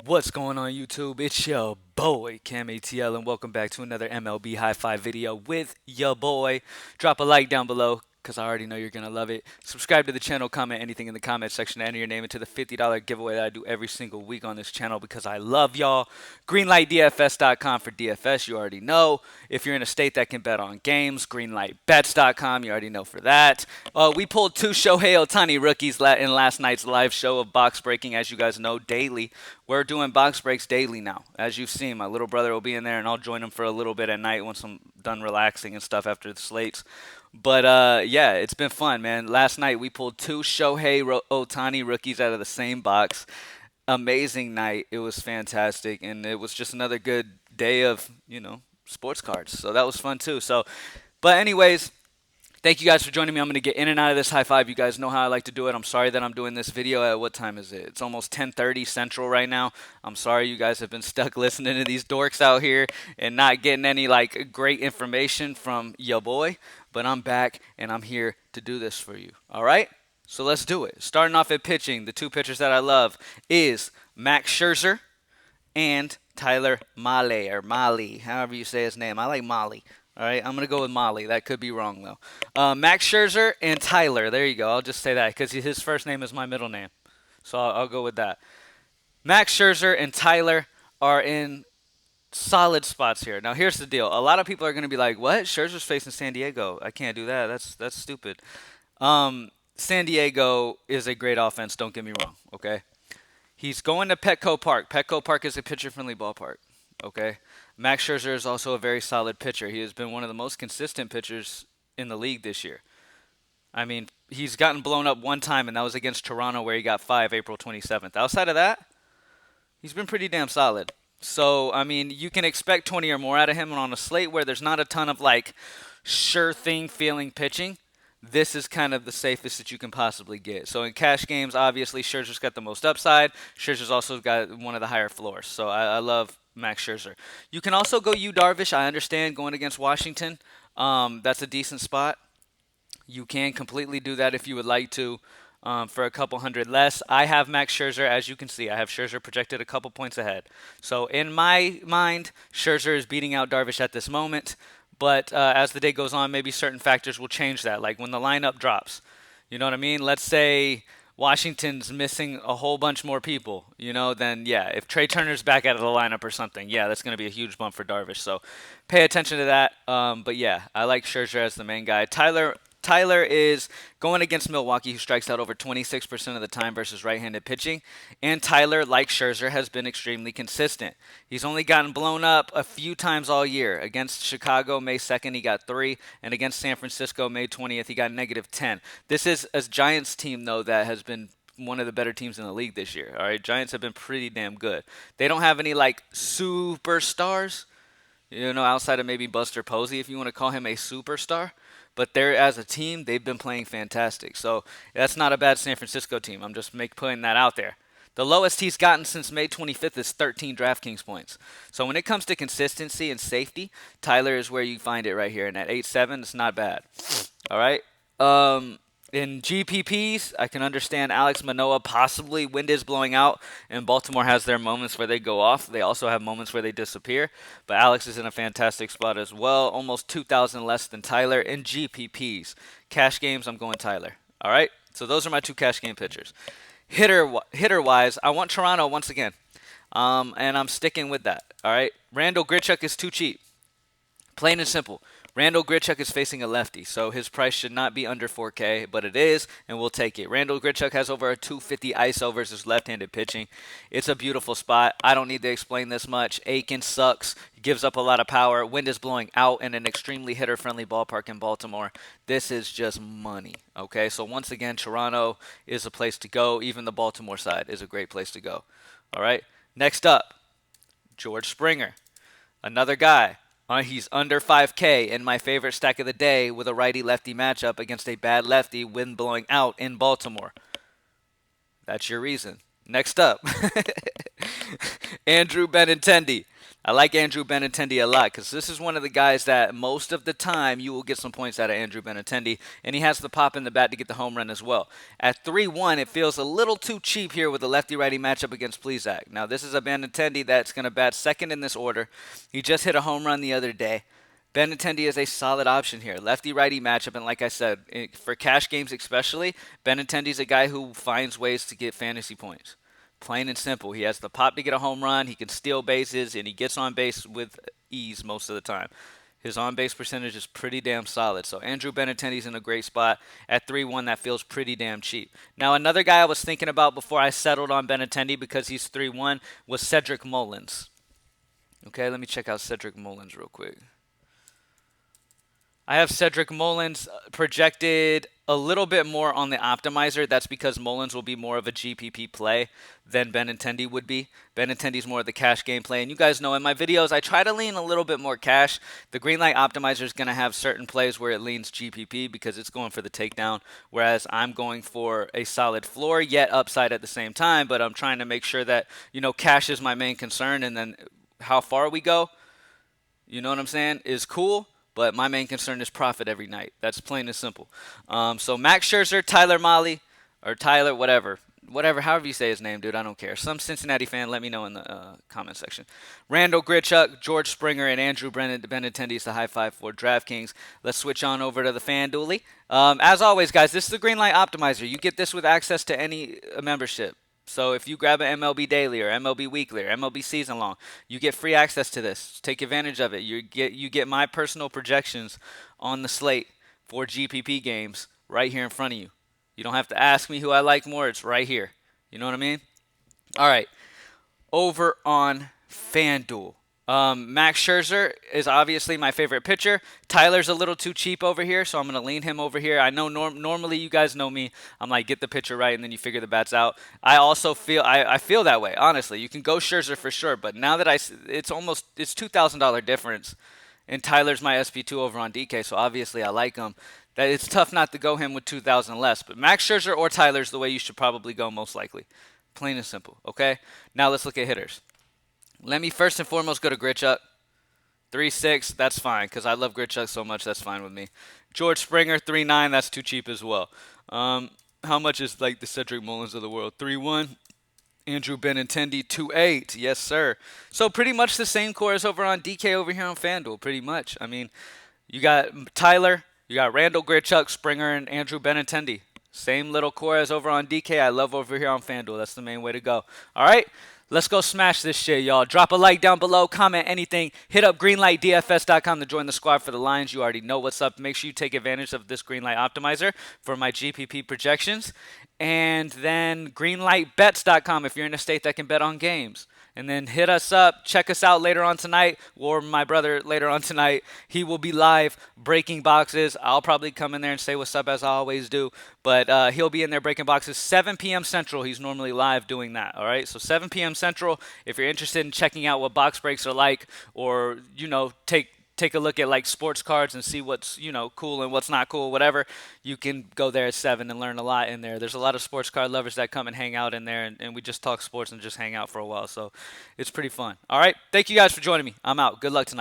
What's going on YouTube? It's your boy CamATL and welcome back to another MLB High Five video with your boy. Drop a like down below because I already know you're going to love it. Subscribe to the channel, comment anything in the comment section to enter your name into the $50 giveaway that I do every single week on this channel because I love y'all. Greenlightdfs.com for DFS, you already know. If you're in a state that can bet on games, greenlightbets.com, you already know for that. We pulled two Shohei Ohtani rookies in last night's live show of box breaking, as you guys know, daily. We're doing box breaks daily now. As you've seen, my little brother will be in there, and I'll join him for a little bit at night once I'm done relaxing and stuff after the slates. But yeah, it's been fun, man. Last night we pulled two Shohei Ohtani rookies out of the same box. Amazing night. It was fantastic, and it was just another good day of sports cards. So that was fun too. But anyways, thank you guys for joining me. I'm going to get in and out of this high five. You guys know how I like to do it. I'm sorry that I'm doing this video at what time is it? It's almost 10:30 Central right now. I'm sorry you guys have been stuck listening to these dorks out here and not getting any like great information from your boy. But I'm back and I'm here to do this for you. All right? So let's do it. Starting off at pitching, the two pitchers that I love is Max Scherzer and Tyler Mahle, or Molly, however you say his name. I like Molly. All right, I'm going to go with Molly. That could be wrong, though. Max Scherzer and Tyler. There you go. I'll just say that because his first name is my middle name. So I'll go with that. Max Scherzer and Tyler are in solid spots here. Now, here's the deal. A lot of people are going to be like, what? Scherzer's facing San Diego. I can't do that. That's stupid. San Diego is a great offense. Don't get me wrong, okay? He's going to Petco Park. Petco Park is a pitcher-friendly ballpark. Okay, Max Scherzer is also a very solid pitcher. He has been one of the most consistent pitchers in the league this year. I mean, he's gotten blown up one time, and that was against Toronto, where he got five April 27th. Outside of that, he's been pretty damn solid. So, I mean, you can expect 20 or more out of him, and on a slate where there's not a ton of like sure thing feeling pitching, this is kind of the safest that you can possibly get. So in cash games, obviously Scherzer's got the most upside. Scherzer's also got one of the higher floors. So I love Max Scherzer. You can also go Yu Darvish. I understand going against Washington. That's a decent spot. You can completely do that if you would like to. For a couple hundred less. I have Max Scherzer, as you can see. I have Scherzer projected a couple points ahead. So in my mind, Scherzer is beating out Darvish at this moment. But as the day goes on, maybe certain factors will change that. Like when the lineup drops. You know what I mean? Let's say Washington's missing a whole bunch more people, then yeah, if Trey Turner's back out of the lineup or something, yeah, that's going to be a huge bump for Darvish. So pay attention to that. But yeah, I like Scherzer as the main guy. Tyler is going against Milwaukee, who strikes out over 26% of the time versus right-handed pitching. And Tyler, like Scherzer, has been extremely consistent. He's only gotten blown up a few times all year. Against Chicago, May 2nd, he got 3. And against San Francisco, May 20th, he got -10. This is a Giants team, though, that has been one of the better teams in the league this year. All right, Giants have been pretty damn good. They don't have any, like, superstars, outside of maybe Buster Posey, if you want to call him a superstar. But they're, as a team, they've been playing fantastic. So that's not a bad San Francisco team. I'm just putting that out there. The lowest he's gotten since May 25th is 13 DraftKings points. So when it comes to consistency and safety, Tyler is where you find it right here. And at 8.7, it's not bad. All right. In GPPs, I can understand Alex Manoah possibly. Wind is blowing out, and Baltimore has their moments where they go off. They also have moments where they disappear. But Alex is in a fantastic spot as well. Almost 2,000 less than Tyler in GPPs. Cash games, I'm going Tyler. All right? So those are my two cash game pitchers. Hitter-wise, I want Toronto once again. And I'm sticking with that. All right? Randall Grichuk is too cheap. Plain and simple. Randall Grichuk is facing a lefty, so his price should not be under 4K, but it is, and we'll take it. Randall Grichuk has over a 250 ISO versus left-handed pitching. It's a beautiful spot. I don't need to explain this much. Aiken sucks. He gives up a lot of power. Wind is blowing out in an extremely hitter-friendly ballpark in Baltimore. This is just money, okay? So once again, Toronto is a place to go. Even the Baltimore side is a great place to go. All right? Next up, George Springer. Another guy. He's under 5K in my favorite stack of the day with a righty-lefty matchup against a bad lefty, wind blowing out in Baltimore. That's your reason. Next up, Andrew Benintendi. I like Andrew Benintendi a lot because this is one of the guys that most of the time you will get some points out of Andrew Benintendi, and he has the pop in the bat to get the home run as well. At 3-1, it feels a little too cheap here with a lefty-righty matchup against Plesac. Now, this is a Benintendi that's going to bat second in this order. He just hit a home run the other day. Benintendi is a solid option here. Lefty-righty matchup, and like I said, for cash games especially, Benintendi's a guy who finds ways to get fantasy points. Plain and simple. He has the pop to get a home run, he can steal bases, and he gets on base with ease most of the time. His on-base percentage is pretty damn solid. So Andrew Benintendi's in a great spot. At 3-1, that feels pretty damn cheap. Now, another guy I was thinking about before I settled on Benintendi because he's 3-1 was Cedric Mullins. Okay, let me check out Cedric Mullins real quick. I have Cedric Mullins projected a little bit more on the optimizer. That's because Mullins will be more of a GPP play than Benintendi would be. Benintendi's more of the cash game play. And you guys know in my videos, I try to lean a little bit more cash. The Greenlight optimizer is going to have certain plays where it leans GPP because it's going for the takedown, whereas I'm going for a solid floor, yet upside at the same time. But I'm trying to make sure that, cash is my main concern. And then how far we go, you know what I'm saying, is cool. But my main concern is profit every night. That's plain and simple. So Max Scherzer, Tyler Mahle, or Tyler, whatever, however you say his name, dude, I don't care. Some Cincinnati fan, let me know in the comment section. Randall Grichuk, George Springer, and Andrew Benintendi is the high five for DraftKings. Let's switch on over to the FanDuel. As always, guys, this is the Greenlight Optimizer. You get this with access to any membership. So if you grab an MLB Daily or MLB Weekly or MLB Season Long, you get free access to this. Take advantage of it. You get my personal projections on the slate for GPP games right here in front of you. You don't have to ask me who I like more. It's right here. You know what I mean? All right. Over on FanDuel. Max Scherzer is obviously my favorite pitcher. Tyler's a little too cheap over here, so I'm going to lean him over here. I know normally you guys know me. I'm like, get the pitcher right, and then you figure the bats out. I also feel I feel that way, honestly. You can go Scherzer for sure, but now that it's $2,000 difference, and Tyler's my SP2 over on DK, so obviously I like him. That it's tough not to go him with 2,000 less, but Max Scherzer or Tyler's the way you should probably go most likely. Plain and simple, okay? Now let's look at hitters. Let me first and foremost go to Grichuk. 3.6, that's fine, because I love Grichuk so much, that's fine with me. George Springer, 3.9, that's too cheap as well. How much is like the Cedric Mullins of the world? 3.1. Andrew Benintendi, 2.8. Yes, sir. So pretty much the same core as over on DK over here on FanDuel, pretty much. I mean, you got Tyler, you got Randall Grichuk, Springer, and Andrew Benintendi. Same little core as over on DK. I love over here on FanDuel. That's the main way to go. All right? Let's go smash this shit, y'all. Drop a like down below, comment anything. Hit up greenlightdfs.com to join the squad for the Lions. You already know what's up. Make sure you take advantage of this Greenlight Optimizer for my GPP projections. And then greenlightbets.com if you're in a state that can bet on games. And then hit us up. Check us out later on tonight, or my brother later on tonight. He will be live breaking boxes. I'll probably come in there and say what's up as I always do. But he'll be in there breaking boxes. 7 p.m. Central, he's normally live doing that. All right, so 7 p.m. Central, if you're interested in checking out what box breaks are like, or, take a look at like sports cards and see what's cool and what's not cool, whatever, you can go there at 7 and learn a lot in there. There's a lot of sports card lovers that come and hang out in there, and we just talk sports and just hang out for a while, so it's pretty fun. All right, thank you guys for joining me. I'm out. Good luck tonight.